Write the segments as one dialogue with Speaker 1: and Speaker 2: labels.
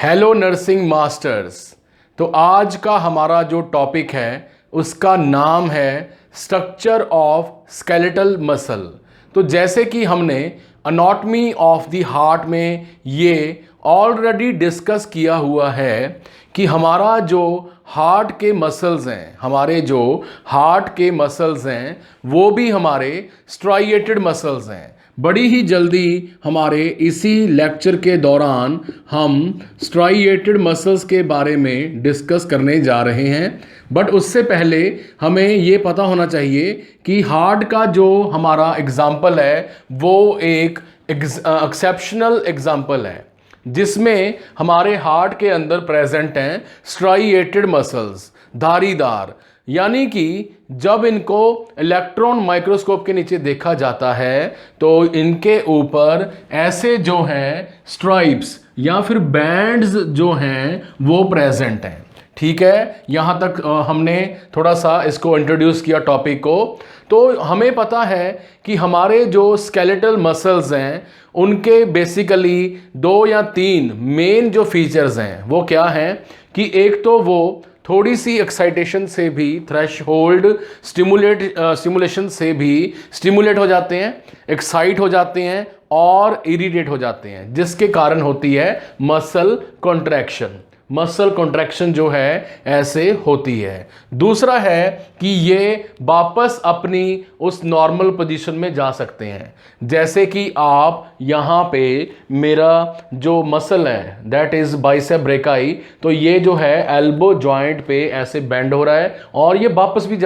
Speaker 1: Hello nursing masters. तो आज का हमारा जो टॉपिक है उसका नाम है स्ट्रक्चर ऑफ स्केलेटल मसल। तो जैसे कि हमने अनॉटमी ऑफ द हार्ट में ये ऑलरेडी डिस्कस किया हुआ है कि हमारा जो हार्ट के मसल्स हैं, वो भी हमारे स्ट्राइएटेड मसल्स हैं। बड़ी ही जल्दी हमारे इसी लेक्चर के दौरान हम स्ट्राइएटेड मसल्स के बारे में डिस्कस करने जा रहे हैं। बट उससे पहले हमें ये पता होना चाहिए कि हार्ट का जो हमारा एग्जाम्पल है वो एक एक्सेप्शनल एग्जाम्पल है जिसमें हमारे हार्ट के अंदर प्रेजेंट हैं स्ट्राइएटेड मसल्स, धारीदार, यानी कि जब इनको इलेक्ट्रॉन माइक्रोस्कोप के नीचे देखा जाता है तो इनके ऊपर ऐसे जो हैं स्ट्राइप्स या फिर बैंड्स जो हैं वो प्रेजेंट हैं। ठीक है, यहाँ तक हमने थोड़ा सा इसको इंट्रोड्यूस किया टॉपिक को। तो हमें पता है कि हमारे जो स्केलेटल मसल्स हैं उनके बेसिकली 2 या 3 मेन जो फीचर्स हैं वो क्या हैं कि एक तो वो थोड़ी सी एक्साइटेशन से भी, थ्रेशहोल्ड स्टिमुलेशन से भी स्टिमुलेट हो जाते हैं, एक्साइट हो जाते हैं और इरिटेट हो जाते हैं, जिसके कारण होती है मसल कॉन्ट्रैक्शन। मसल कॉन्ट्रैक्शन जो है ऐसे होती है। दूसरा है कि ये वापस अपनी उस नॉर्मल पोजीशन में जा सकते हैं। जैसे कि आप यहाँ पे मेरा जो मसल है दैट इज बाइसेप ब्रेकाई, तो ये जो है एल्बो जॉइंट पे ऐसे बेंड हो रहा है और ये वापस भी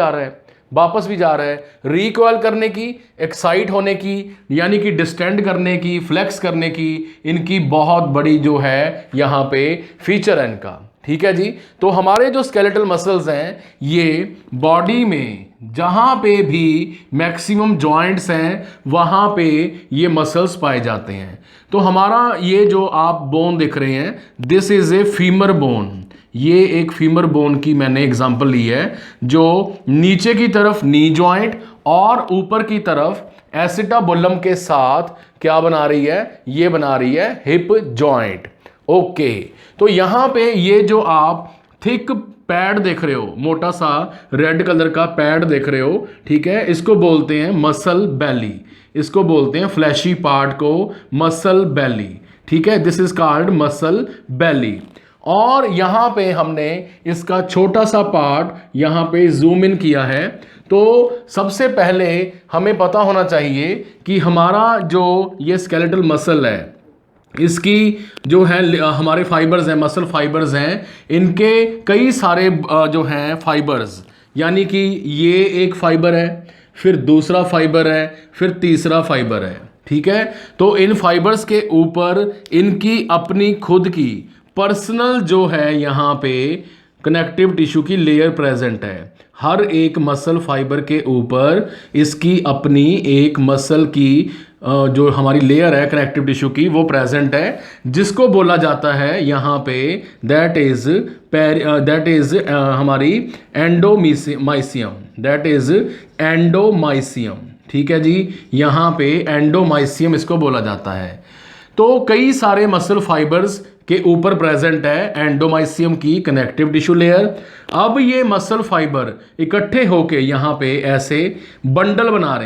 Speaker 1: जा रहा है, रिकॉइल करने की, एक्साइट होने की, यानी कि डिस्टेंड करने की, फ्लेक्स करने की, इनकी बहुत बड़ी जो है यहाँ पे फीचर है इनका। ठीक है जी। तो हमारे जो स्केलेटल मसल्स हैं ये बॉडी में जहाँ पे भी मैक्सिमम जॉइंट्स हैं वहाँ पे ये मसल्स पाए जाते हैं। तो हमारा ये जो आप बोन देख रहे हैं this is a femur bone. ये एक फीमर बोन की मैंने एग्जांपल ली है जो नीचे की तरफ नी जॉइंट और ऊपर की तरफ एसिटाबुलम के साथ क्या बना रही है, ये बना रही है हिप जॉइंट। ओके, तो यहां पे ये जो आप थिक पैड देख रहे हो, मोटा सा रेड कलर का पैड देख रहे हो, ठीक है, इसको बोलते हैं मसल बेली। इसको बोलते हैं फ्लैशी पार्ट को मसल बेली। ठीक है, दिस इज कॉल्ड मसल बेली। और यहाँ पे हमने इसका छोटा सा पार्ट यहाँ पे जूम इन किया है। तो सबसे पहले हमें पता होना चाहिए कि हमारा जो ये स्केलेटल मसल है इसकी जो है हमारे फाइबर्स हैं, मसल फाइबर्स हैं, इनके कई सारे जो हैं फाइबर्स, यानी कि ये एक फाइबर है, फिर दूसरा फाइबर है, फिर तीसरा फाइबर है। ठीक है, तो इन फाइबर्स के ऊपर इनकी अपनी खुद की पर्सनल जो है यहाँ पे कनेक्टिव टिश्यू की लेयर प्रेजेंट है। हर एक मसल फाइबर के ऊपर इसकी अपनी एक मसल की जो हमारी लेयर है कनेक्टिव टिश्यू की वो प्रेजेंट है, जिसको बोला जाता है यहाँ पे दैट इज हमारी एंडोमाइसियम। That is endomysium. ठीक है जी, यहाँ पे एंडोमाइसियम इसको बोला जाता है। तो कई सारे मसल फाइबर्स के ऊपर प्रेजेंट है एंडोमाइसियम की कनेक्टिव टिश्यू लेयर। अब ये मसल फाइबर इकट्ठे होके यहाँ पे ऐसे बंडल बना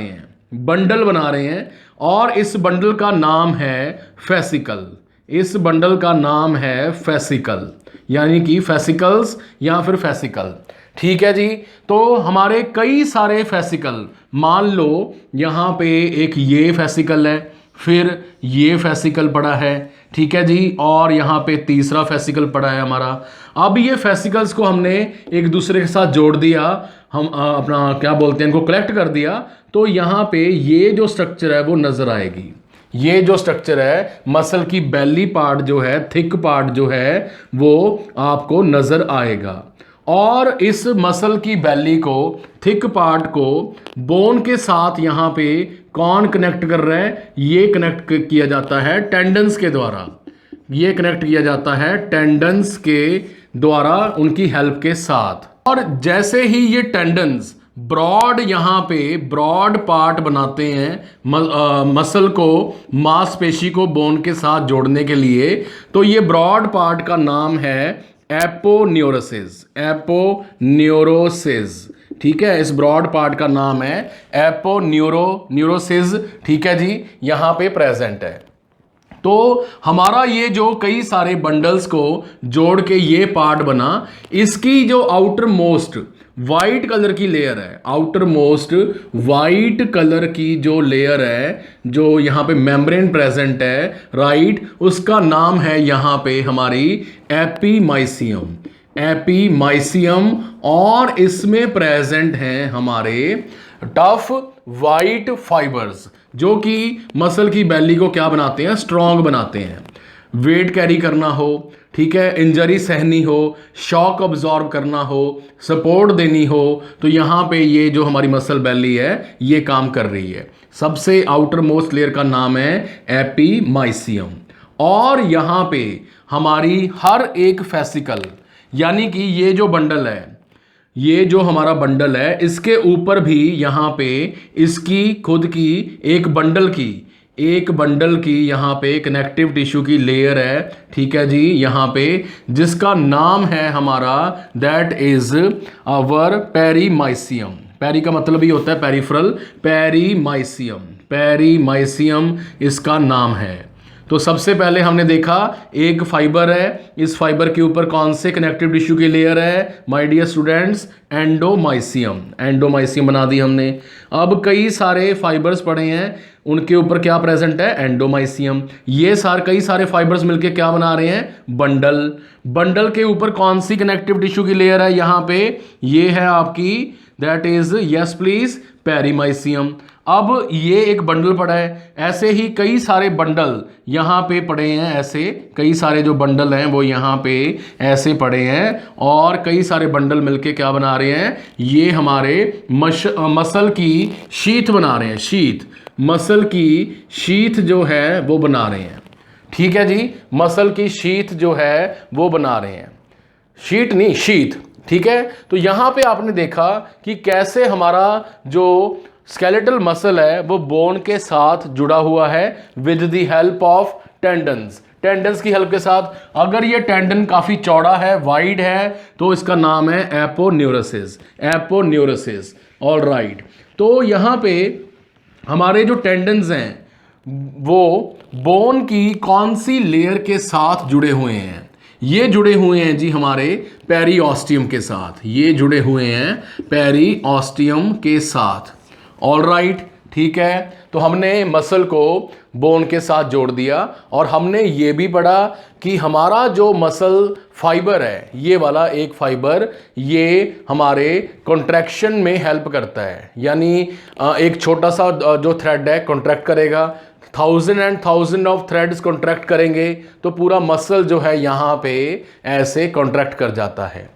Speaker 1: रहे हैं और इस बंडल का नाम है फेसिकल। यानी कि फेसिकल्स या फिर फेसिकल। ठीक है जी। तो हमारे कई सारे फेसिकल, मान लो यहाँ पे एक ये फेसिकल है, फिर ये फेसिकल पड़ा है, ठीक है जी, और यहाँ पे तीसरा फेसिकल पड़ा है हमारा। अब ये फेसिकल्स को हमने एक दूसरे के साथ जोड़ दिया, हम अपना क्या बोलते हैं इनको कलेक्ट कर दिया, तो यहाँ पे ये जो स्ट्रक्चर है वो नजर आएगी। ये जो स्ट्रक्चर है मसल की बेली पार्ट जो है, थिक पार्ट जो है वो आपको नजर आएगा। और इस मसल की बेली को, थिक पार्ट को बोन के साथ यहाँ पे कौन कनेक्ट कर रहा है, ये कनेक्ट किया जाता है टेंडन्स के द्वारा। ये कनेक्ट किया जाता है टेंडन्स के द्वारा, उनकी हेल्प के साथ। और जैसे ही ये टेंडन्स ब्रॉड यहाँ पे ब्रॉड पार्ट बनाते हैं मसल को, मांसपेशी को बोन के साथ जोड़ने के लिए। तो ये ब्रॉड पार्ट का नाम है एपोन्यूरोसिस, एपोन्यूरोसिस। ठीक है, इस ब्रॉड पार्ट का नाम है एपोन्यूरोसिस। ठीक है जी, यहां पे प्रेजेंट है। तो हमारा ये जो कई सारे बंडल्स को जोड़ के ये पार्ट बना, इसकी जो आउटर मोस्ट वाइट कलर की लेयर है, आउटर मोस्ट वाइट कलर की जो लेयर है, जो यहाँ पे मेम्ब्रेन प्रेजेंट है, राइट, उसका नाम है यहाँ पे हमारी एपीमाइसियम, एपीमाइसियम। और इसमें प्रेजेंट हैं हमारे टफ वाइट फाइबर्स, जो कि मसल की बेली को क्या बनाते हैं, स्ट्रॉन्ग बनाते हैं। वेट कैरी करना हो, ठीक है, इंजरी सहनी हो, शॉक अब्जॉर्ब करना हो, सपोर्ट देनी हो, तो यहाँ पे ये जो हमारी मसल बेली है ये काम कर रही है। सबसे आउटर मोस्ट लेयर का नाम है एपीमाइसियम। और यहाँ पे हमारी हर एक फेसिकल, यानी कि ये जो बंडल है, ये जो हमारा बंडल है, इसके ऊपर भी यहाँ पे इसकी खुद की एक बंडल की यहाँ पे कनेक्टिव टिश्यू की लेयर है। ठीक है जी, यहाँ पे जिसका नाम है हमारा, that is our perimysium. Peri का मतलब ही होता है पेरिफेरल, पेरीमाइसियम, पेरीमाइसियम इसका नाम है। तो सबसे पहले हमने देखा एक फाइबर है, इस फाइबर के ऊपर कौन से कनेक्टिव टिश्यू की लेयर है, my dear students, endomysium, endomysium बना दी हमने। अब कई सारे फाइबर्स पड़े हैं, उनके ऊपर क्या प्रेजेंट है, एंडोमाइसियम। ये कई सारे फाइबर्स मिलके क्या बना रहे हैं, बंडल। बंडल के ऊपर कौन सी कनेक्टिव टिश्यू की लेयर है, यहाँ पे ये है आपकी, that is, yes please, perimysium. अब ये एक बंडल पड़ा है, ऐसे ही कई सारे बंडल यहाँ पे पड़े हैं, ऐसे कई सारे जो बंडल हैं वो यहाँ पे ऐसे पड़े हैं, और कई सारे बंडल मिलके क्या बना रहे हैं, ये हमारे मसल की शीथ बना रहे हैं, शीथ, मसल की शीथ जो है वो बना रहे हैं। ठीक है जी, मसल की शीथ जो है वो बना रहे हैं, शीट नहीं, शीथ। ठीक है, तो यहां पे आपने देखा कि कैसे हमारा जो स्केलेटल मसल है वो बोन के साथ जुड़ा हुआ है with the help of tendons, tendons की हेल्प के साथ। अगर ये टेंडन काफी चौड़ा है, वाइड है, तो इसका नाम है एपोन्यूरोसिस, एपोन्यूरोसिस। ऑल राइट, तो यहां पे हमारे जो टेंडन्स हैं वो बोन की कौन सी लेयर के साथ जुड़े हुए हैं, ये जुड़े हुए हैं जी हमारे पेरीऑस्टियम के साथ, ये जुड़े हुए हैं पेरीऑस्टियम के साथ। ऑल राइट, ठीक है, तो हमने मसल को बोन के साथ जोड़ दिया, और हमने ये भी पढ़ा कि हमारा जो मसल फाइबर है, ये वाला एक फाइबर, ये हमारे कॉन्ट्रैक्शन में हेल्प करता है। यानी एक छोटा सा जो थ्रेड है कॉन्ट्रैक्ट करेगा, 1000 and 1000 ऑफ थ्रेड्स कॉन्ट्रैक्ट करेंगे, तो पूरा मसल जो है यहाँ पे ऐसे कॉन्ट्रैक्ट कर जाता है।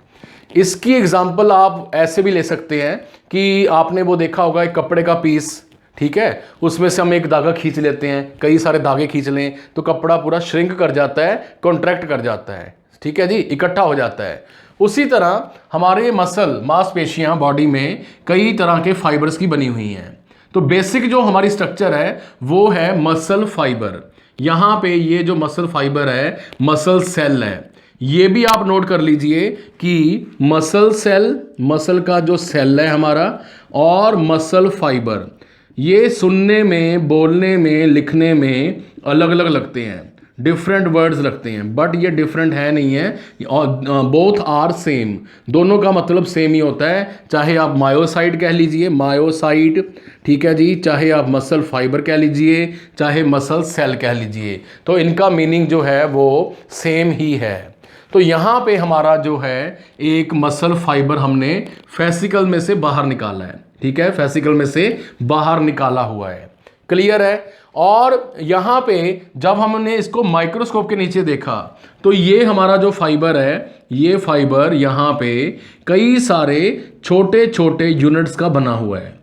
Speaker 1: इसकी एग्जांपल आप ऐसे भी ले सकते हैं कि आपने वो देखा होगा एक कपड़े का पीस, ठीक है, उसमें से हम एक धागा खींच लेते हैं, कई सारे धागे खींच लें तो कपड़ा पूरा श्रिंक कर जाता है, कॉन्ट्रैक्ट कर जाता है, ठीक है जी, इकट्ठा हो जाता है। उसी तरह हमारे मसल, मांसपेशियां बॉडी में कई तरह के फाइबर्स की बनी हुई हैं। तो बेसिक जो हमारी स्ट्रक्चर है वो है मसल फाइबर। यहां पे ये जो मसल फाइबर है, मसल सेल है, ये भी आप नोट कर लीजिए कि मसल सेल, मसल का जो सेल है हमारा, और मसल फाइबर, ये सुनने में, बोलने में, लिखने में अलग अलग लगते हैं, डिफरेंट वर्ड्स लगते हैं, बट ये डिफरेंट है नहीं है, बोथ आर सेम, दोनों का मतलब सेम ही होता है। चाहे आप मायोसाइट कह लीजिए, मायोसाइट, ठीक है जी, चाहे आप मसल फाइबर कह लीजिए, चाहे मसल सेल कह लीजिए, तो इनका मीनिंग जो है वो सेम ही है। तो यहाँ पे हमारा जो है एक मसल फाइबर हमने फेसिकल में से बाहर निकाला है, ठीक है, फेसिकल में से बाहर निकाला हुआ है, क्लियर है। और यहाँ पे जब हमने इसको माइक्रोस्कोप के नीचे देखा तो ये हमारा जो फाइबर है, ये फाइबर यहाँ पे कई सारे छोटे छोटे यूनिट्स का बना हुआ है,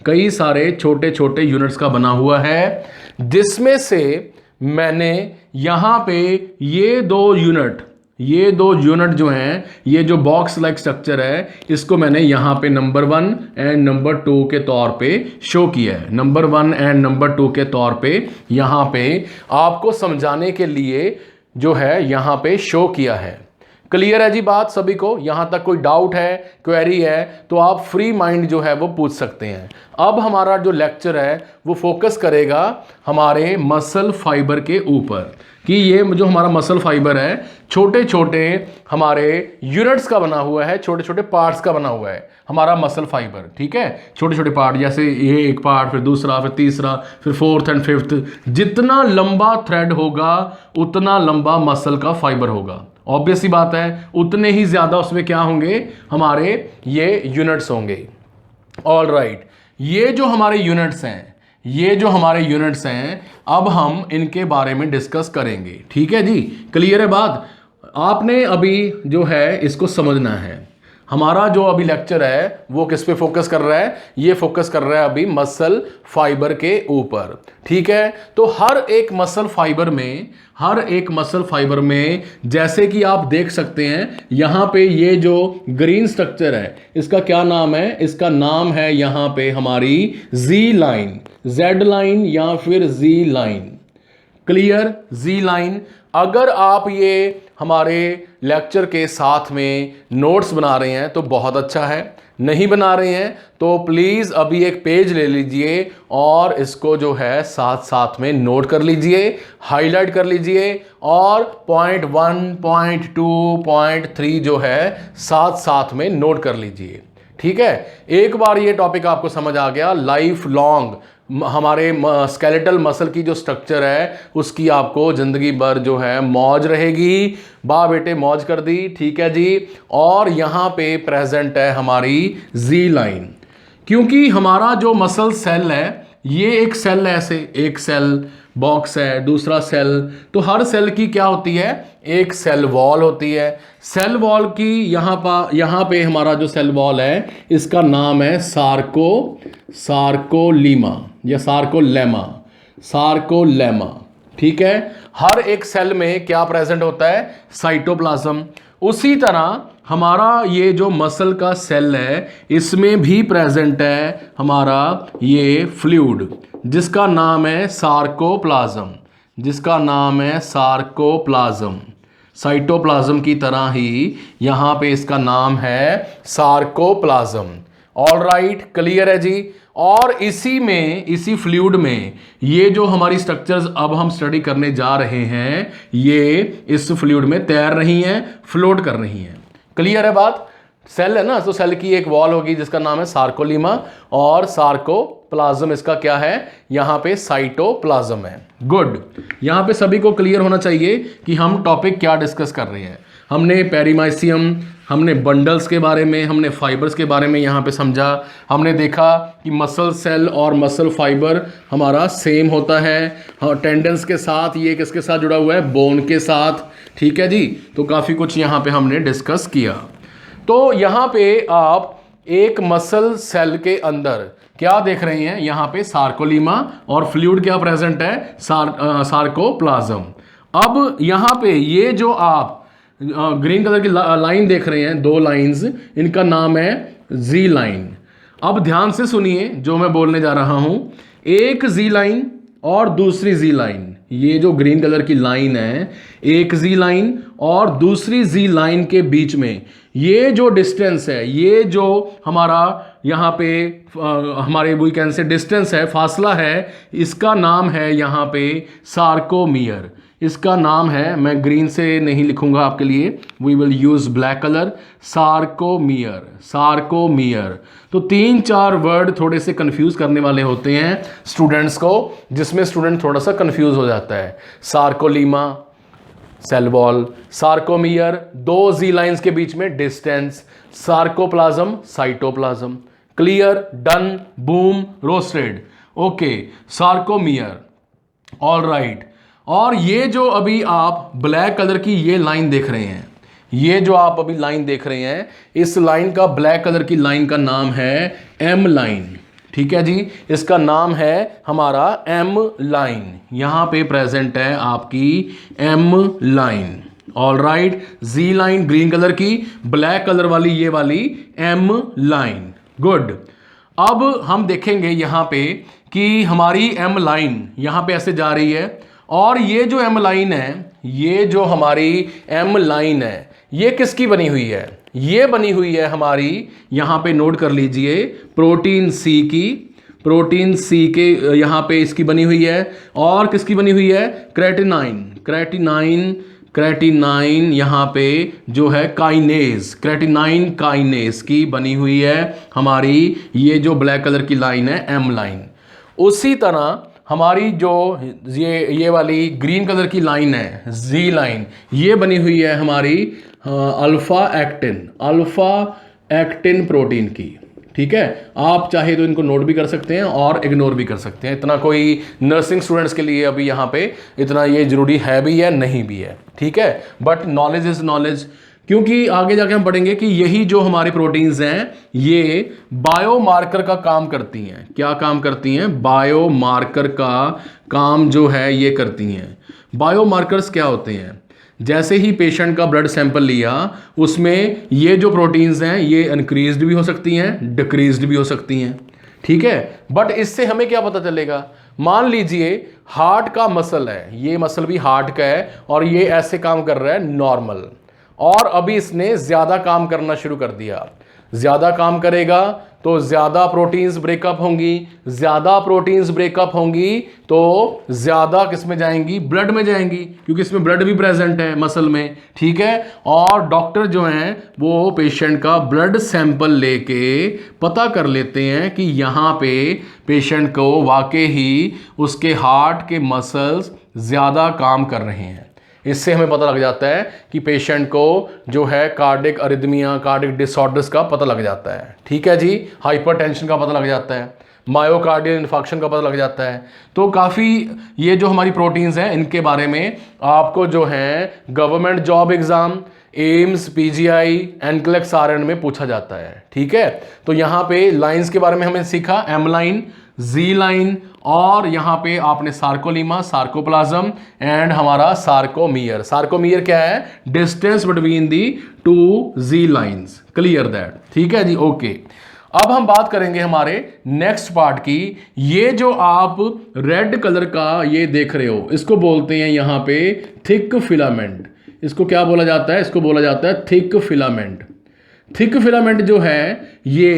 Speaker 1: कई सारे छोटे छोटे यूनिट्स का बना हुआ है, जिसमें से मैंने यहाँ पे ये 2 यूनिट ये दो यूनिट जो हैं, ये जो बॉक्स लाइक स्ट्रक्चर है, इसको मैंने यहाँ पे नंबर 1 एंड नंबर 2 के तौर पे शो किया है। नंबर 1 एंड नंबर 2 के तौर पे यहाँ पे आपको समझाने के लिए जो है यहाँ पे शो किया है। क्लियर है जी बात सभी को? यहाँ तक कोई डाउट है, क्वेरी है तो आप फ्री माइंड जो है वो पूछ सकते हैं। अब हमारा जो लेक्चर है वो फोकस करेगा हमारे मसल फाइबर के ऊपर, कि ये जो हमारा मसल फाइबर है छोटे छोटे हमारे यूनिट्स का बना हुआ है, छोटे छोटे पार्ट्स का बना हुआ है हमारा मसल फाइबर। ठीक है, छोटे छोटे पार्ट, जैसे ये एक पार्ट, फिर दूसरा, फिर तीसरा, फिर फोर्थ एंड फिफ्थ। जितना लंबा थ्रेड होगा उतना लंबा मसल का फाइबर होगा। ऑब्वियस सी बात है, उतने ही ज्यादा उसमें क्या होंगे, हमारे ये यूनिट्स होंगे। ऑल राइट, ये जो हमारे यूनिट्स हैं, ये जो हमारे यूनिट्स हैं, अब हम इनके बारे में डिस्कस करेंगे। ठीक है जी, क्लियर है बात? आपने अभी जो है इसको समझना है। हमारा जो अभी लेक्चर है वो किस पे फोकस कर रहा है? ये फोकस कर रहा है अभी मसल फाइबर के ऊपर। ठीक है, तो हर एक मसल फाइबर में, हर एक मसल फाइबर में जैसे कि आप देख सकते हैं यहां पे ये जो ग्रीन स्ट्रक्चर है इसका क्या नाम है? इसका नाम है यहां पे हमारी जी लाइन, जेड लाइन या फिर जी लाइन। क्लियर? जी लाइन। अगर आप ये हमारे लेक्चर के साथ में नोट्स बना रहे हैं तो बहुत अच्छा है, नहीं बना रहे हैं तो प्लीज़ अभी एक पेज ले लीजिए और इसको जो है साथ साथ में नोट कर लीजिए, हाईलाइट कर लीजिए, और पॉइंट 1, पॉइंट 2, पॉइंट 3 जो है साथ साथ में नोट कर लीजिए। ठीक है, एक बार ये टॉपिक आपको समझ आ गया, लाइफ लॉन्ग हमारे स्केलेटल मसल की जो स्ट्रक्चर है उसकी आपको जिंदगी भर जो है मौज रहेगी। वाह बेटे, मौज कर दी। ठीक है जी, और यहाँ पे प्रेजेंट है हमारी जी लाइन, क्योंकि हमारा जो मसल सेल है ये एक सेल है, ऐसे एक सेल बॉक्स है, दूसरा सेल, तो हर सेल की क्या होती है? एक सेल वॉल होती है। सेल वॉल की यहाँ पे हमारा जो सेल वॉल है इसका नाम है सार्कोलीमा या सार्कोलेमा। ठीक है, हर एक सेल में क्या प्रेजेंट होता है? साइटोप्लाज्म। उसी तरह हमारा ये जो मसल का सेल है इसमें भी प्रेजेंट है हमारा ये फ्लूइड जिसका नाम है सार्कोप्लाज्म, जिसका नाम है सार्कोप्लाज्म। साइटोप्लाज्म की तरह ही यहाँ पे इसका नाम है सार्कोप्लाज्म। ऑल राइट, क्लियर है जी? और इसी में, इसी फ्लूइड में ये जो हमारी स्ट्रक्चर्स अब हम स्टडी करने जा रहे हैं ये इस फ्लूइड में तैर रही हैं, फ्लोट कर रही हैं। क्लियर है बात? सेल है ना, तो सेल की एक वॉल होगी जिसका नाम है सार्कोलीमा, और सार्कोप्लाज्म इसका क्या है? यहाँ पे साइटोप्लाज्म है। गुड, यहाँ पे सभी को क्लियर होना चाहिए कि हम टॉपिक क्या डिस्कस कर रहे हैं। हमने पेरीमाइसियम, हमने बंडल्स के बारे में, हमने फाइबर्स के बारे में यहाँ पे समझा। हमने देखा कि मसल सेल और मसल फाइबर हमारा सेम होता है, हाँ, टेंडन्स के साथ। ये किसके साथ जुड़ा हुआ है? बोन के साथ। ठीक है जी, तो काफ़ी कुछ यहाँ पे हमने डिस्कस किया। तो यहाँ पे आप एक मसल सेल के अंदर क्या देख रहे हैं? यहाँ पे सार्कोलीमा और फ्लूइड क्या प्रेजेंट है? सार्कोप्लाज्म। अब यहाँ पे ये जो आप ग्रीन कलर की लाइन देख रहे हैं, दो लाइंस, इनका नाम है जी लाइन। अब ध्यान से सुनिए जो मैं बोलने जा रहा हूं। एक जी लाइन और दूसरी जी लाइन, ये जो ग्रीन कलर की लाइन है, एक जी लाइन और दूसरी जी लाइन के बीच में ये जो डिस्टेंस है, ये जो हमारा यहाँ पे हमारे वी कैन से डिस्टेंस है, फासला है, इसका नाम है यहाँ पे सार्कोमियर। इसका नाम है, मैं ग्रीन से नहीं लिखूंगा आपके लिए, we will use black colour, sarcomere. Sarcomere. तो 3-4 वर्ड थोड़े से कंफ्यूज करने वाले होते हैं स्टूडेंट्स को, जिसमें स्टूडेंट थोड़ा सा कंफ्यूज हो जाता है। सार्कोलीमा सेल वॉल, सार्कोमियर दो जी लाइंस के बीच में distance, sarcoplasm cytoplasm. Clear? Done, boom, roasted. Okay, sarcomere. All right. और ये जो अभी आप ब्लैक कलर की ये लाइन देख रहे हैं, ये जो आप अभी लाइन देख रहे हैं, इस लाइन का, ब्लैक कलर की लाइन का नाम है एम लाइन। ठीक है जी, इसका नाम है हमारा एम लाइन। यहां पे प्रेजेंट है आपकी एम लाइन। ऑल राइट, जी लाइन ग्रीन कलर की, ब्लैक कलर वाली ये वाली एम लाइन। गुड। अब हम देखेंगे यहां पे कि हमारी एम लाइन यहां पे ऐसे जा रही है, और ये जो एम लाइन है, ये जो हमारी एम लाइन है, ये किसकी बनी हुई है? ये बनी हुई है हमारी, यहां पे नोट कर लीजिए, प्रोटीन सी की। प्रोटीन सी के यहां पे इसकी बनी हुई है, और किसकी बनी हुई है? क्रेटिनाइन। क्रेटिनाइन, क्रेटिनाइन यहां पे जो है काइनेज, क्रेटिनाइन काइनेज की बनी हुई है हमारी ये जो ब्लैक कलर की लाइन है, एम लाइन। उसी तरह हमारी जो ये वाली ग्रीन कलर की लाइन है, जी लाइन, ये बनी हुई है हमारी alpha actin, alpha actin protein की। ठीक है, आप चाहे तो इनको नोट भी कर सकते हैं और इग्नोर भी कर सकते हैं, इतना कोई नर्सिंग स्टूडेंट्स के लिए अभी यहाँ पे इतना ये जरूरी है भी है नहीं भी है। ठीक है, बट नॉलेज इज नॉलेज, क्योंकि आगे जाके हम पढ़ेंगे कि यही जो हमारी प्रोटीन्स हैं ये बायोमार्कर का काम करती हैं। क्या काम करती हैं? बायोमार्कर का काम जो है ये करती हैं। बायोमार्कर्स क्या होते हैं? जैसे ही पेशेंट का ब्लड सैंपल लिया, उसमें ये जो प्रोटीन्स हैं ये इंक्रीज्ड भी हो सकती हैं, डिक्रीज्ड भी हो सकती हैं। ठीक है, बट इससे हमें क्या पता चलेगा? मान लीजिए हार्ट का मसल है, ये मसल भी हार्ट का है, और ये ऐसे काम कर रहा है नॉर्मल, और अभी इसने ज्यादा काम करना शुरू कर दिया। ज्यादा काम करेगा तो ज्यादा प्रोटीन्स ब्रेकअप होंगी, ज्यादा प्रोटीन्स ब्रेकअप होंगी तो ज्यादा किस में जाएंगी? ब्लड में जाएंगी, क्योंकि इसमें ब्लड भी प्रेजेंट है मसल में। ठीक है, और डॉक्टर जो हैं वो पेशेंट का ब्लड सैंपल लेके पता कर लेते हैं कि यहाँ पे पेशेंट को वाकई ही उसके हार्ट के मसल्स ज्यादा काम कर रहे हैं। इससे हमें पता लग जाता है कि पेशेंट को जो है कार्डिक अरिदमिया, कार्डिक डिसऑर्डर्स का पता लग जाता है। ठीक है जी, हाइपरटेंशन का पता लग जाता है, मायोकार्डियल इन्फेक्शन का पता लग जाता है। तो काफ़ी ये जो हमारी प्रोटीन्स हैं इनके बारे में आपको जो है government job exam, AIIMS, PGI, NCLEX RN में पूछा जाता है। ठीक है, तो यहाँ पे लाइंस के बारे में हमने सीखा, एम लाइन, जी लाइन, और यहां पे आपने सार्कोलीमा, सार्कोप्लाज्म एंड हमारा सार्कोमियर। सार्कोमियर क्या है? Distance between the two Z lines. Clear that? ठीक है जी, ओके। अब हम बात करेंगे हमारे नेक्स्ट पार्ट की। ये जो आप रेड कलर का ये देख रहे हो, इसको बोलते हैं यहां पे थिक फिलामेंट। इसको क्या बोला जाता है? इसको बोला जाता है थिक फिलामेंट। थिक फिलामेंट जो है ये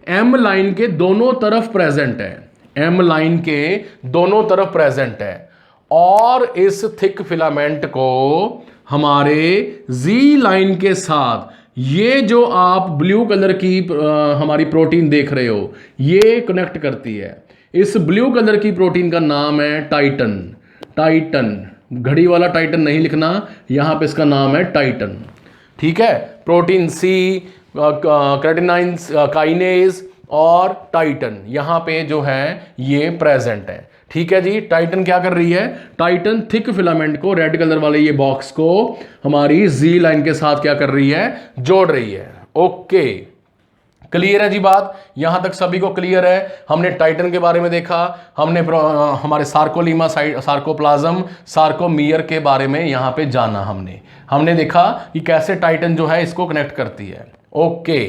Speaker 1: एम लाइन के दोनों तरफ प्रेजेंट है, एम लाइन के दोनों तरफ प्रेजेंट है, और इस थिक फिलामेंट को हमारे जी लाइन के साथ ये जो आप ब्लू कलर की हमारी प्रोटीन देख रहे हो ये कनेक्ट करती है। इस ब्लू कलर की प्रोटीन का नाम है टाइटन। टाइटन, घड़ी वाला टाइटन नहीं लिखना, यहां पे इसका नाम है टाइटन। ठीक है, प्रोटीन सी, क्रेटिनाइन काइनेज और टाइटन यहां पे जो है ये प्रेजेंट है। ठीक है जी, टाइटन क्या कर रही है? टाइटन थिक फिलामेंट को, रेड कलर वाले ये बॉक्स को हमारी जी लाइन के साथ क्या कर रही है? जोड़ रही है। ओके, क्लियर है जी बात? यहां तक सभी को क्लियर है? हमने टाइटन के बारे में देखा, हमने हमारे सार्कोलीमा, सार्कोप्लाज्म, सार्कोमियर के बारे में यहां पे जाना, हमने देखा कि कैसे टाइटन जो है इसको कनेक्ट करती है। ओके,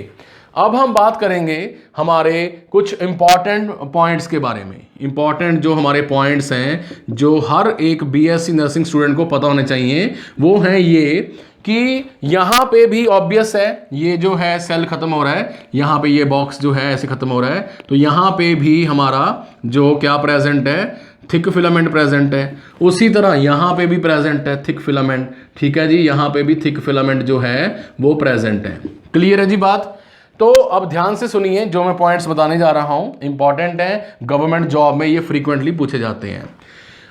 Speaker 1: अब हम बात करेंगे हमारे कुछ इंपॉर्टेंट पॉइंट्स के बारे में। इंपॉर्टेंट जो हमारे पॉइंट्स हैं जो हर एक बीएससी नर्सिंग स्टूडेंट को पता होने चाहिए, वो हैं ये कि यहां पे भी ऑब्वियस है, ये जो है सेल खत्म हो रहा है, यहां पे ये बॉक्स जो है ऐसे खत्म हो रहा है, तो यहां पे भी हमारा जो क्या प्रेजेंट है? थिक फिलामेंट प्रेजेंट है। उसी तरह यहां पे भी प्रेजेंट है थिक फिलामेंट। ठीक है जी, यहां पे भी थिक फिलामेंट जो है वो प्रेजेंट है। क्लियर है जी बात? तो अब ध्यान से सुनिए, जो मैं पॉइंट्स बताने जा रहा हूं इंपॉर्टेंट है, गवर्नमेंट जॉब में ये फ्रीक्वेंटली पूछे जाते हैं।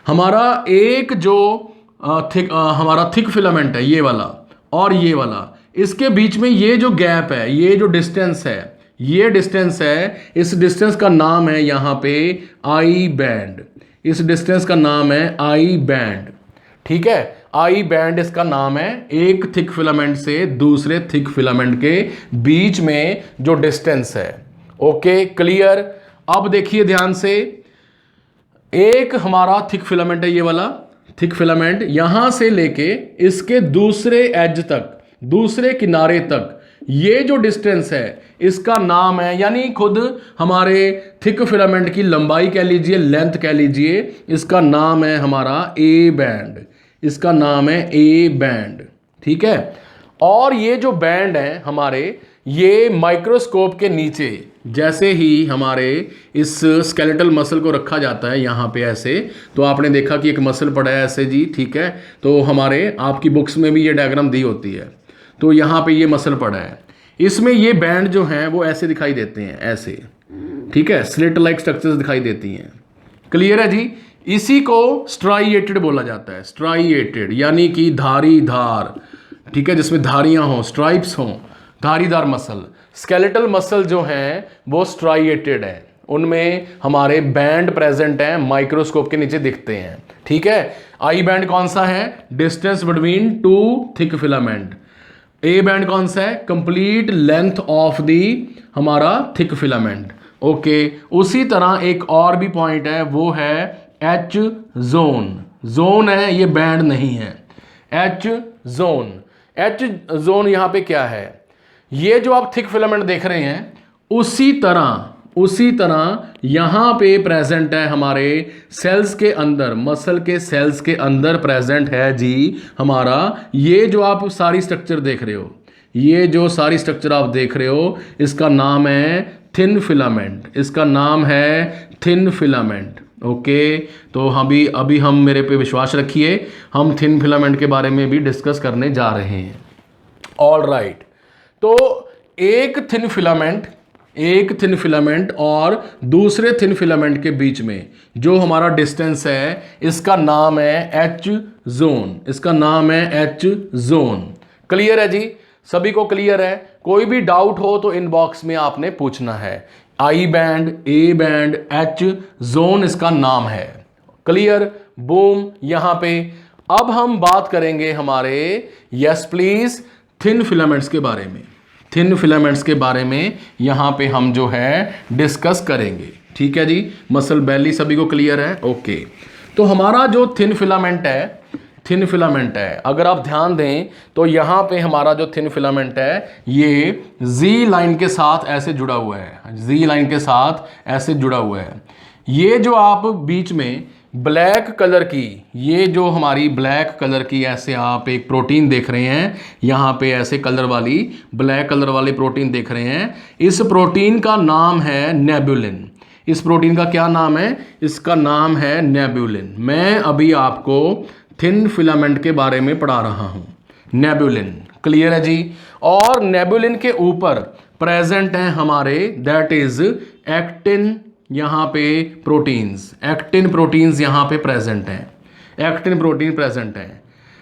Speaker 1: हमारा एक जो हमारा थिक फिलामेंट है ये वाला और ये वाला, इसके बीच में ये जो गैप है, ये जो डिस्टेंस है, ये डिस्टेंस है, इस डिस्टेंस का नाम है यहां पे आई बैंड। इस डिस्टेंस का नाम है आई बैंड। ठीक है, आई बैंड इसका नाम है। एक थिक फिलामेंट से दूसरे थिक फिलामेंट के बीच में जो डिस्टेंस है। Okay, clear? अब देखिए ध्यान से, एक हमारा थिक फिलामेंट है ये वाला, थिक फिलामेंट यहां से लेके इसके दूसरे एज तक, दूसरे किनारे तक, ये जो डिस्टेंस है इसका नाम है, यानी खुद हमारे थिक फिलामेंट की लंबाई कह लीजिए, लेंथ कह लीजिए, इसका नाम है हमारा ए बैंड। इसका नाम है ए बैंड, ठीक है। और ये जो बैंड है हमारे, ये माइक्रोस्कोप के नीचे जैसे ही हमारे इस स्केलेटल मसल को रखा जाता है यहाँ पे ऐसे, तो आपने देखा कि एक मसल पड़ा है ऐसे जी, ठीक है। तो हमारे आपकी बुक्स में भी ये डायग्राम दी होती है। तो यहाँ पे ये मसल पड़ा है, इसमें ये बैंड जो हैं वो ऐसे दिखाई देते हैं, ऐसे, ठीक है, स्लिट लाइक स्ट्रक्चर्स दिखाई देती हैं। क्लियर है जी। इसी को स्ट्राइएटेड बोला जाता है। स्ट्राइएटेड यानी कि धारी धार, ठीक है, जिसमें धारियां हों, स्ट्राइप्स हों, धारीदार मसल। स्केलेटल मसल जो हैं वो स्ट्राइएटेड है, उनमें हमारे बैंड प्रेजेंट हैं, माइक्रोस्कोप के नीचे दिखते हैं, ठीक है। आई बैंड कौन सा है? Distance between two thick filament. A band कौन सा है? कंप्लीट लेंथ ऑफ दी हमारा थिक फिलामेंट। ओके, उसी तरह एक और भी पॉइंट है, वो है एच जोन। जोन है, ये बैंड नहीं है। एच जोन, एच जोन यहां पे क्या है? ये जो आप थिक फिलामेंट देख रहे हैं, उसी तरह यहां पे प्रेजेंट है हमारे सेल्स के अंदर, मसल के सेल्स के अंदर प्रेजेंट है जी हमारा ये जो आप सारी स्ट्रक्चर देख रहे हो, ये जो सारी स्ट्रक्चर आप देख रहे हो, इसका नाम है थिन फिलामेंट। इसका नाम है थिन फिलामेंट। ओके, तो अभी हम मेरे पे विश्वास रखिए, हम थिन फिलामेंट के बारे में भी डिस्कस करने जा रहे हैं। ऑल राइट, तो एक थिन फिलामेंट और दूसरे थिन फिलामेंट के बीच में जो हमारा डिस्टेंस है, इसका नाम है एच जोन। इसका नाम है एच जोन। क्लियर है जी, सभी को क्लियर है? कोई भी डाउट हो तो इनबॉक्स में आपने पूछना है। I band, A band, H zone इसका नाम है। Clear, boom. यहां पे अब हम बात करेंगे हमारे, यस प्लीज, थिन फिलामेंट्स के बारे में। थिन फिलामेंट्स के बारे में यहां पे हम जो है डिस्कस करेंगे, ठीक है जी। मसल बेली सभी को क्लियर है? ओके, तो हमारा जो थिन फिलामेंट है, अगर आप ध्यान दें तो यहां पे हमारा जो थिन फिलामेंट है, ये जी लाइन के साथ ऐसे जुड़ा हुआ है। जी लाइन के साथ ऐसे जुड़ा हुआ है। ये जो आप बीच में ब्लैक कलर की, ये जो हमारी ब्लैक कलर की ऐसे आप एक प्रोटीन देख रहे हैं, यहाँ पे ऐसे कलर वाली, ब्लैक कलर वाली प्रोटीन देख रहे हैं, इस प्रोटीन का नाम है नेबुलिन। इस प्रोटीन का क्या नाम है? इसका नाम है नेबुलिन। मैं अभी आपको थिन फिलामेंट के बारे में पढ़ा रहा हूँ, नेबुलिन। क्लियर है जी। और नेबुलिन के ऊपर प्रेजेंट है हमारे, दैट इज एक्टिन, यहाँ पे प्रोटीन्स, एक्टिन प्रोटीन्स यहाँ पे प्रेजेंट हैं, एक्टिन प्रोटीन प्रेजेंट हैं,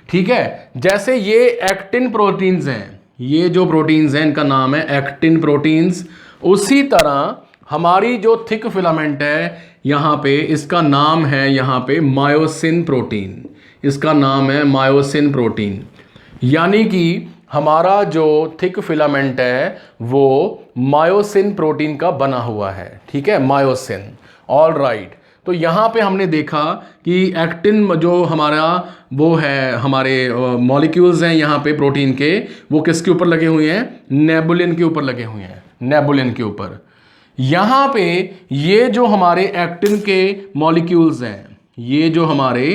Speaker 1: ठीक है। जैसे ये एक्टिन प्रोटीन्स हैं, ये जो प्रोटीन्स हैं इनका नाम है एक्टिन प्रोटीन्स। उसी तरह हमारी जो थिक फिलामेंट है यहाँ पे, इसका नाम है यहाँ पे मायोसिन प्रोटीन। इसका नाम है मायोसिन प्रोटीन। यानी कि हमारा जो थिक फिलामेंट है वो मायोसिन प्रोटीन का बना हुआ है, ठीक है, मायोसिन। ऑल राइट, तो यहाँ पे हमने देखा कि एक्टिन जो हमारा वो है, हमारे मॉलिक्यूल्स हैं यहाँ पे प्रोटीन के, वो किसके ऊपर लगे हुए हैं? नेबुलिन के ऊपर लगे हुए हैं, नेबुलिन के ऊपर। यहाँ पे ये जो हमारे एक्टिन के मॉलिक्यूल्स हैं, ये जो हमारे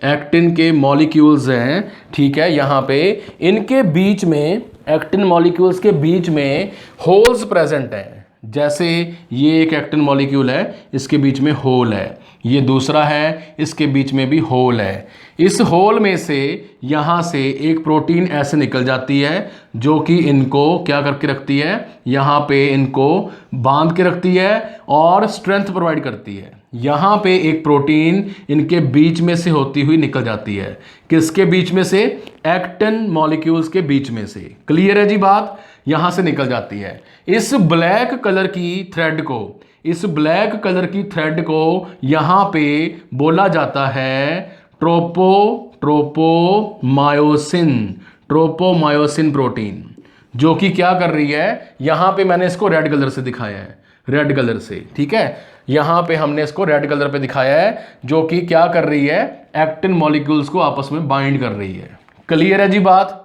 Speaker 1: एक्टिन के मॉलिक्यूल्स हैं, ठीक है, यहाँ पे इनके बीच में, एक्टिन मॉलिक्यूल्स के बीच में होल्स प्रेजेंट हैं। जैसे ये एक एक्टिन मॉलिक्यूल है, इसके बीच में होल है, ये दूसरा है, इसके बीच में भी होल है। इस होल में से यहाँ से एक प्रोटीन ऐसे निकल जाती है, जो कि इनको क्या करके रखती है? यहाँ पे इनको बांध के रखती है और स्ट्रेंथ प्रोवाइड करती है। यहाँ पे एक प्रोटीन इनके बीच में से होती हुई निकल जाती है। किसके बीच में से? एक्टिन मॉलिक्यूल्स के बीच में से। क्लियर है जी बात? यहाँ से निकल जाती है। इस ब्लैक कलर की थ्रेड को यहाँ पे बोला जाता है ट्रोपोमायोसिन प्रोटीन, जो कि क्या कर रही है? यहाँ पे मैंने इसको रेड कलर से दिखाया है, रेड कलर से, ठीक है। यहाँ पे हमने इसको रेड कलर पे दिखाया है, जो कि क्या कर रही है, एक्टिन मॉलिक्यूल्स को आपस में बाइंड कर रही है। क्लियर है जी बात।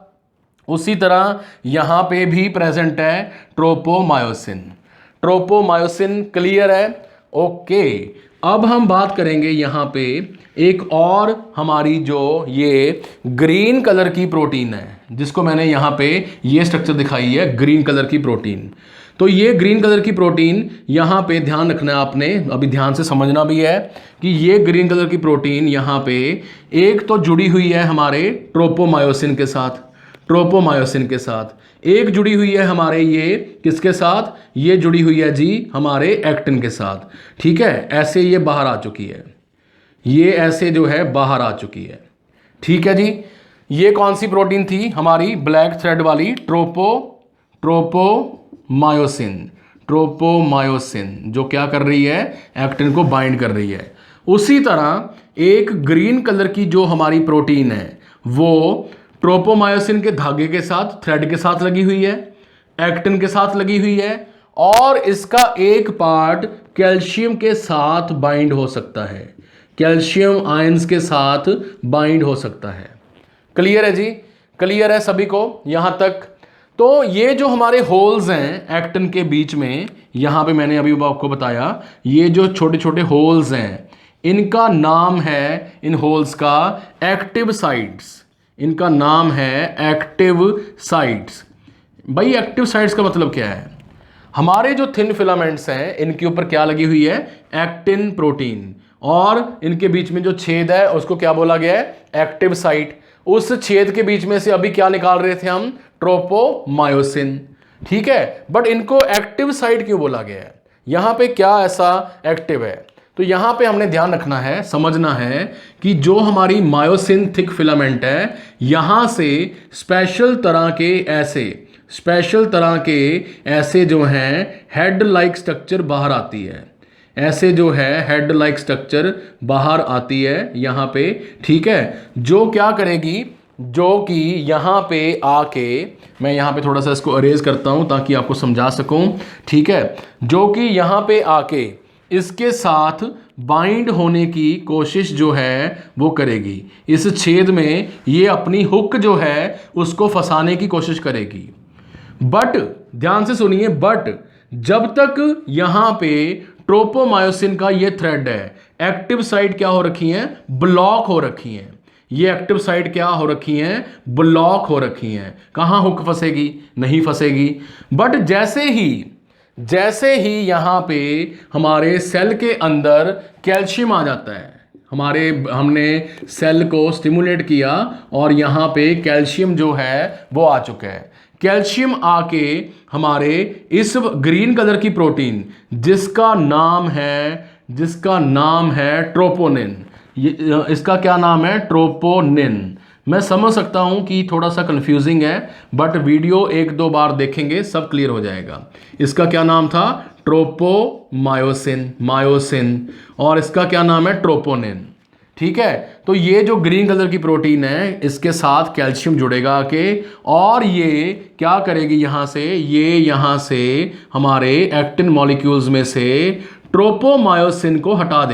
Speaker 1: उसी तरह यहाँ पे भी प्रेजेंट है ट्रोपोमायोसिन। ट्रोपोमायोसिन क्लियर है, ओके। अब हम बात करेंगे यहाँ पे एक और हमारी जो ये ग्रीन कलर की प्रोटीन है, जिसको मैंने यहाँ पे ये स्ट्रक्चर दिखाई है, ग्रीन कलर की प्रोटीन। तो ये ग्रीन कलर की प्रोटीन यहाँ पे ध्यान रखना है आपने, अभी ध्यान से समझना भी है कि ये ग्रीन कलर की प्रोटीन यहाँ पे एक तो जुड़ी हुई है हमारे ट्रोपोमायोसिन के साथ, ट्रोपोमायोसिन के साथ, एक जुड़ी हुई है हमारे ये किसके साथ, ये जुड़ी हुई है जी हमारे एक्टिन के साथ। ठीक है, ऐसे ये बाहर आ चुकी है, ये ऐसे जो है बाहर आ चुकी है। ठीक है जी। ये कौन सी प्रोटीन थी हमारी, ब्लैक थ्रेड वाली ट्रोपोमायोसिन, ट्रोपोमायोसिन जो क्या कर रही है, एक्टिन को बाइंड कर रही है। उसी तरह एक ग्रीन कलर की जो हमारी प्रोटीन है वो ट्रोपोमायोसिन के धागे के साथ, थ्रेड के साथ लगी हुई है, एक्टिन के साथ लगी हुई है, और इसका एक पार्ट कैल्शियम के साथ बाइंड हो सकता है, कैल्शियम आयंस के साथ बाइंड हो सकता है। क्लियर है जी, क्लियर है सभी को यहां तक। तो ये जो हमारे होल्स हैं एक्टिन के बीच में, यहां पे मैंने अभी आपको बताया, ये जो छोटे छोटे होल्स हैं इनका नाम है, इन होल्स का एक्टिव साइट्स, इनका नाम है एक्टिव साइट्स। भाई एक्टिव साइट्स का मतलब क्या है, हमारे जो थिन फिलामेंट्स हैं इनके ऊपर क्या लगी हुई है, एक्टिन प्रोटीन, और इनके बीच में जो छेद है उसको क्या बोला गया है, एक्टिव साइट। उस छेद के बीच में से अभी क्या निकाल रहे थे हम, ट्रोपोमायोसिन। ठीक है, बट इनको एक्टिव साइट क्यों बोला गया है, यहां पे क्या ऐसा एक्टिव है। तो यहां पे हमने ध्यान रखना है, समझना है कि जो हमारी मायोसिन थिक फिलामेंट है, यहां से स्पेशल तरह के ऐसे जो हैं हेड लाइक स्ट्रक्चर बाहर आती है, ऐसे जो है हेड लाइक स्ट्रक्चर बाहर आती है यहां पे। ठीक है, जो क्या करेगी, जो कि यहां पे आके, मैं यहां पे थोड़ा सा इसको अरेज करता हूं ताकि आपको समझा सकूं। ठीक है, जो कि यहां पे आके इसके साथ बाइंड होने की कोशिश जो है वो करेगी, इस छेद में ये अपनी हुक जो है उसको फंसाने की कोशिश करेगी। बट ध्यान से सुनिए, बट जब तक यहां पे ट्रोपोमायोसिन का ये थ्रेड है, एक्टिव साइट क्या हो रखी हैं, ब्लॉक हो रखी हैं। ये एक्टिव साइट क्या हो रखी हैं, ब्लॉक हो रखी हैं। कहां हुक फंसेगी, नहीं फंसेगी। बट जैसे ही यहां पे हमारे सेल के अंदर कैल्शियम आ जाता है, हमने सेल को स्टिमुलेट किया और यहां पे कैल्शियम जो है वो आ चुका है। कैल्शियम आके हमारे इस ग्रीन कलर की प्रोटीन जिसका नाम है ट्रोपोनिन, इसका क्या नाम है, ट्रोपोनिन। मैं समझ सकता हूं कि थोड़ा सा कंफ्यूजिंग है, बट वीडियो एक दो बार देखेंगे सब क्लियर हो जाएगा। इसका क्या नाम था, ट्रोपोमायोसिन, मायोसिन, और इसका क्या नाम है, ट्रोपोनिन। ठीक है, तो ये जो ग्रीन कलर की प्रोटीन है इसके साथ कैल्शियम जुड़ेगा आके, और ये क्या करेगी, यहां से हमारे एक्टिन मॉलिक्यूल्स में से ट्रोपोमायोसिन को हटा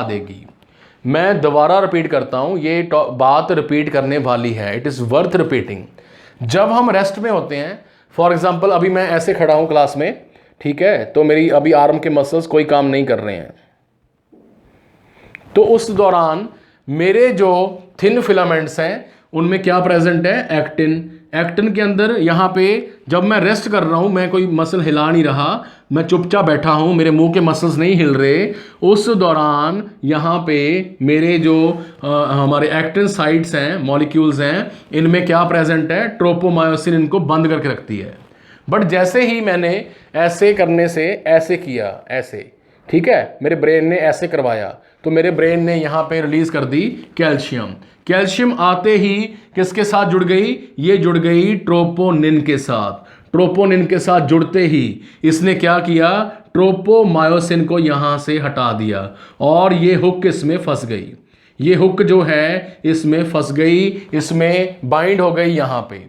Speaker 1: देगी। मैं दोबारा रिपीट करता हूं, ये बात रिपीट करने वाली है, इट इज वर्थ रिपीटिंग। जब हम रेस्ट में होते हैं, फॉर एग्जाम्पल अभी मैं ऐसे खड़ा हूं क्लास में, ठीक है, तो मेरी अभी आर्म के मसल्स कोई काम नहीं कर रहे हैं, तो उस दौरान मेरे जो थिन फिलामेंट्स हैं उनमें क्या प्रेजेंट है, एक्टिन के अंदर। यहां पे जब मैं रेस्ट कर रहा हूं, मैं कोई मसल हिला नहीं रहा, मैं चुपचाप बैठा हूं, मेरे मुंह के मसल्स नहीं हिल रहे, उस दौरान यहां पे मेरे जो हमारे एक्टिन साइट्स हैं, मॉलिक्यूल्स हैं, इनमें क्या प्रेजेंट है, ट्रोपोमायोसिन इनको बंद करके रखती है। बट जैसे ही मैंने ऐसे करने से ऐसे किया, ऐसे, ठीक है, मेरे ब्रेन ने ऐसे करवाया, तो मेरे ब्रेन ने यहां पे रिलीज कर दी कैल्शियम आते ही किसके साथ जुड़ गई, ये जुड़ गई ट्रोपोनिन के साथ। ट्रोपोनिन के साथ जुड़ते ही इसने क्या किया, ट्रोपोमायोसिन को यहां से हटा दिया, और ये हुक इसमें फंस गई, ये हुक जो है इसमें फंस गई, इसमें बाइंड हो गई यहां पे।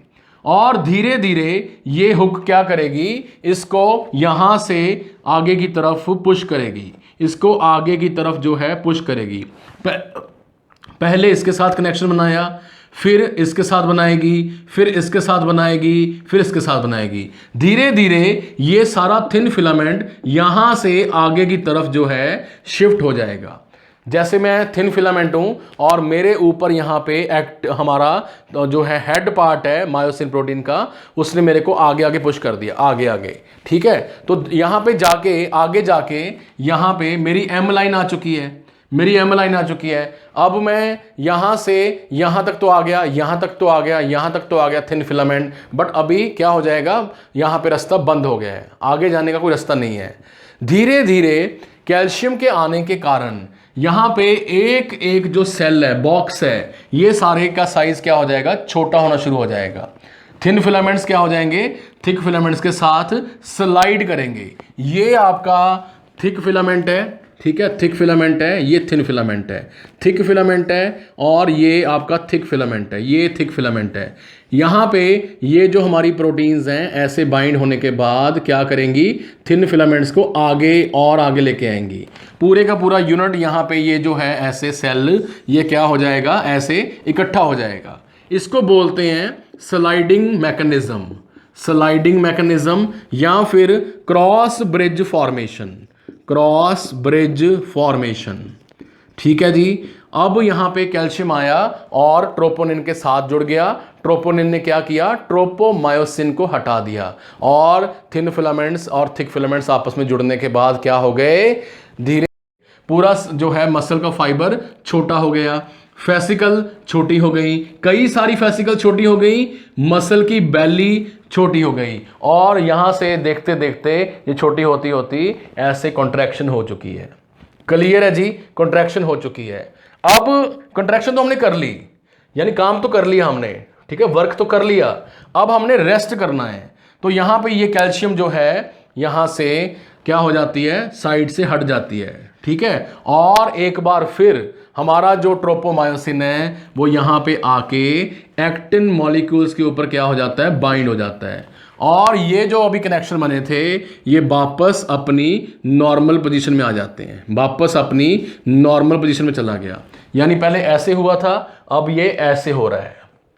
Speaker 1: और धीरे धीरे ये हुक क्या करेगी, इसको यहां से आगे की तरफ पुश करेगी, इसको आगे की तरफ जो है पुश करेगी। पहले इसके साथ कनेक्शन बनाया, फिर इसके साथ बनाएगी, फिर इसके साथ बनाएगी, फिर इसके साथ बनाएगी। धीरे धीरे ये सारा थिन फिलामेंट यहां से आगे की तरफ जो है शिफ्ट हो जाएगा। जैसे मैं थिन फिलामेंट हूं और मेरे ऊपर यहां पे हमारा जो है हेड पार्ट है मायोसिन प्रोटीन का, उसने मेरे को आगे आगे पुश कर दिया, आगे आगे। ठीक है, तो यहां पे जाके आगे जाके यहां पे मेरी एम लाइन आ चुकी है, मेरी एम लाइन आ चुकी है। अब मैं यहां से यहां तक तो आ गया, यहां तक तो आ गया, यहां तक तो आ गया थिन फिलामेंट, बट अभी क्या हो जाएगा, यहां पे रास्ता बंद हो गया है, आगे जाने का कोई रास्ता नहीं है। धीरे धीरे कैल्शियम के आने के कारण यहां पे एक एक जो सेल है, बॉक्स है, ये सारे का साइज क्या हो जाएगा, छोटा होना शुरू हो जाएगा। थिन फिलामेंट्स क्या हो जाएंगे, थिक फिलामेंट्स के साथ स्लाइड करेंगे। ये आपका थिक फिलामेंट है, ठीक है, थिक फिलामेंट है, ये थिन फिलामेंट है, थिक फिलामेंट है, और ये आपका थिक फिलामेंट है, ये थिक फिलामेंट है। यहाँ पे ये जो हमारी प्रोटीन्स हैं ऐसे बाइंड होने के बाद क्या करेंगी, थिन फिलामेंट्स को आगे और आगे लेके आएंगी। पूरे का पूरा यूनिट यहाँ पे ये जो है ऐसे सेल, ये क्या हो जाएगा, ऐसे इकट्ठा हो जाएगा। इसको बोलते हैं स्लाइडिंग मैकेनिज्म, स्लाइडिंग मैकेनिज्म, या फिर cross bridge formation, cross bridge formation. ठीक है जी। अब यहां पे कैल्शियम आया और ट्रोपोनिन के साथ जुड़ गया। ट्रोपोनिन ने क्या किया, ट्रोपोमायोसिन को हटा दिया, और थिन फिलामेंट्स और थिक फिलामेंट्स आपस में जुड़ने के बाद क्या हो गए, धीरे पूरा जो है मसल का फाइबर छोटा हो गया, फेसिकल छोटी हो गई, कई सारी फेसिकल छोटी हो गई, मसल की बेली छोटी हो गई, और यहां से देखते देखते ये छोटी होती होती ऐसे कॉन्ट्रैक्शन हो चुकी है। क्लियर है जी, कॉन्ट्रैक्शन हो चुकी है। अब कॉन्ट्रैक्शन तो हमने कर ली, यानी काम तो कर लिया हमने, ठीक है, वर्क तो कर लिया, अब हमने रेस्ट करना है। तो यहां पे ये कैल्शियम जो है यहां से क्या हो जाती है, साइड से हट जाती है, ठीक है, और एक बार फिर हमारा जो ट्रोपोमायोसिन है वो यहां पे आके एक्टिन मॉलिक्यूल्स के ऊपर क्या हो जाता है, बाइंड हो जाता है, और ये जो अभी कनेक्शन बने थे ये वापस अपनी नॉर्मल पोजीशन में आ जाते हैं, वापस अपनी नॉर्मल पोजीशन में चला गया। यानी पहले ऐसे हुआ था, अब ये ऐसे हो रहा है,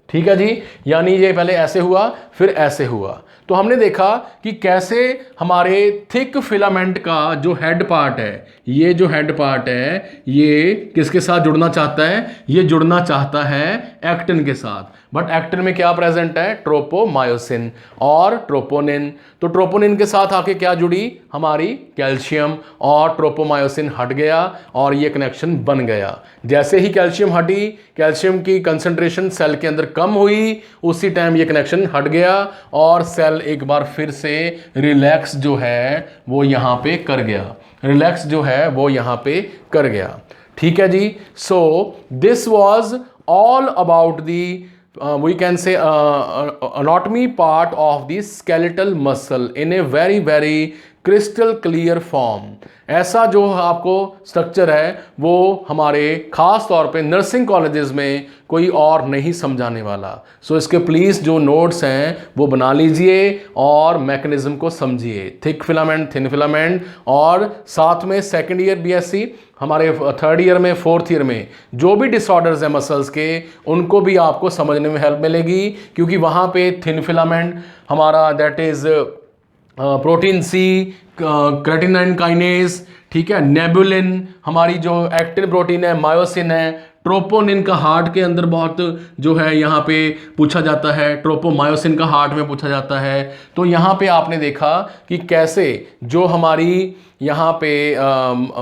Speaker 1: ठीक है जी, यानी ये पहले ऐसे हुआ फिर ऐसे हुआ। तो हमने देखा कि कैसे हमारे थिक फिलामेंट का जो हेड पार्ट है, ये जो हेड पार्ट है ये किसके साथ जुड़ना चाहता है, ये जुड़ना चाहता है एक्टिन के साथ, बट एक्टिन में क्या प्रेजेंट है, ट्रोपोमायोसिन और ट्रोपोनिन। तो ट्रोपोनिन के साथ आके क्या जुड़ी, हमारी कैल्शियम, और ट्रोपोमायोसिन हट गया और ये कनेक्शन बन गया। जैसे ही कैल्शियम हटी, कैल्शियम की कंसंट्रेशन सेल के अंदर कम हुई, उसी टाइम ये कनेक्शन हट गया और सेल एक बार फिर से रिलैक्स जो है वो यहां पे कर गया, रिलैक्स जो है वो यहां पे कर गया। ठीक है जी। So this was all about the we can say anatomy part of the skeletal muscle in a very crystal clear form। ऐसा जो आपको स्ट्रक्चर है वो हमारे खास तौर पे नर्सिंग कॉलेजेस में कोई और नहीं समझाने वाला। सो इसके प्लीज़ जो नोट्स हैं वो बना लीजिए और मैकेनिज्म को समझिए, थिक फिलामेंट, थिन फिलामेंट, और साथ में सेकेंड ईयर बीएससी, हमारे थर्ड ईयर में, फोर्थ ईयर में जो भी डिसऑर्डर्स हैं मसल्स के, उनको भी आपको समझने में हेल्प मिलेगी, क्योंकि वहाँ पे थिन फिलामेंट हमारा that is protein C, creatinine kinase, ठीक है, नेबुलिन, हमारी जो एक्टिन प्रोटीन है, मायोसिन है, ट्रोपोनिन का हार्ट के अंदर बहुत जो है यहाँ पे पूछा जाता है, ट्रोपोमायोसिन का हार्ट में पूछा जाता है। तो यहाँ पे आपने देखा कि कैसे जो हमारी यहाँ पे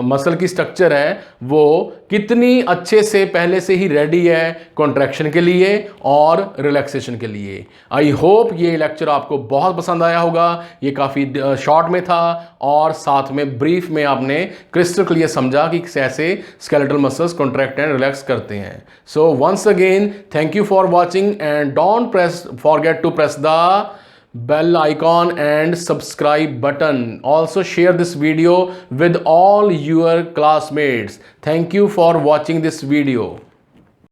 Speaker 1: मसल की स्ट्रक्चर है वो कितनी अच्छे से पहले से ही रेडी है कॉन्ट्रैक्शन के लिए और रिलैक्सेशन के लिए। आई होप ये लेक्चर आपको बहुत पसंद आया होगा। ये काफ़ी शॉर्ट में था और साथ में ब्रीफ में आपने क्रिस्टल क्लियर समझा कि कैसे skeletal muscles contract and relax करते हैं। So once again thank you for watching and don't forget to press the bell icon and subscribe button. Also share this video with all your classmates. Thank you for watching this video.